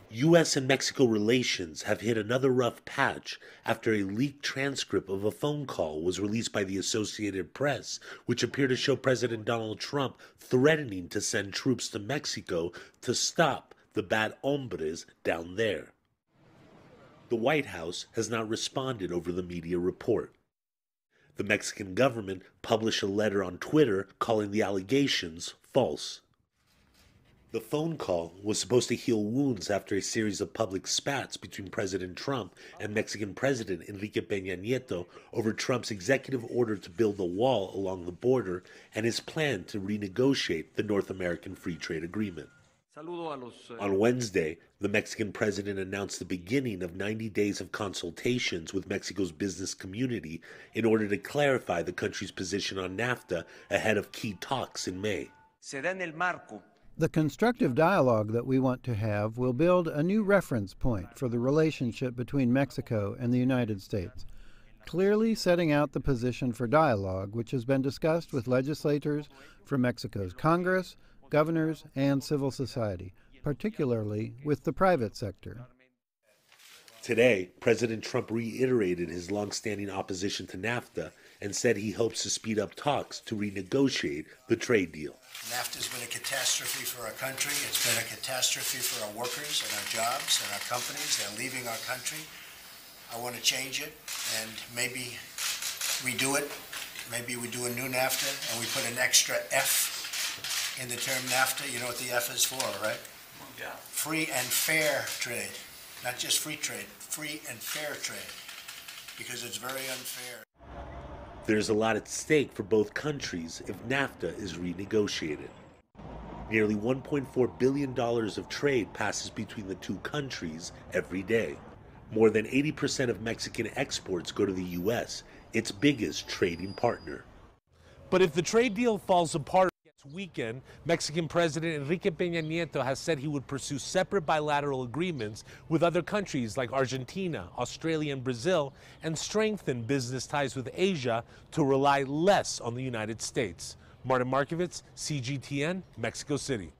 U.S. and Mexico relations have hit another rough patch after a leaked transcript of a phone call was released by the Associated Press, which appeared to show President Donald Trump threatening to send troops to Mexico to stop the bad hombres down there. The White House has not responded over the media report. The Mexican government published a letter on Twitter calling the allegations false. The phone call was supposed to heal wounds after a series of public spats between President Trump and Mexican President Enrique Pena Nieto over Trump's executive order to build a wall along the border and his plan to renegotiate the North American Free Trade Agreement. On Wednesday, the Mexican president announced the beginning of 90 days of consultations with Mexico's business community in order to clarify the country's position on NAFTA ahead of key talks in May. The constructive dialogue that we want to have will build a new reference point for the relationship between Mexico and the United States, clearly setting out the position for dialogue which has been discussed with legislators from Mexico's Congress, governors, and civil society, particularly with the private sector. Today, President Trump reiterated his long-standing opposition to NAFTA and said he hopes to speed up talks to renegotiate the trade deal. NAFTA's been a catastrophe for our country. It's been a catastrophe for our workers and our jobs and our companies. They're leaving our country. I want to change it and maybe redo it. Maybe we do a new NAFTA and we put an extra F in the term NAFTA. You know what the F is for, right? Yeah. Free and fair trade. Not just free trade, free and fair trade. Because it's very unfair. There's a lot at stake for both countries if NAFTA is renegotiated. Nearly $1.4 billion of trade passes between the two countries every day. More than 80% of Mexican exports go to the U.S., its biggest trading partner. But if the trade deal falls apart or gets weakened, Mexican President Enrique Pena Nieto has said he would pursue separate bilateral agreements with other countries like Argentina, Australia, and Brazil, and strengthen business ties with Asia to rely less on the United States. Markovits, CGTN, Mexico City.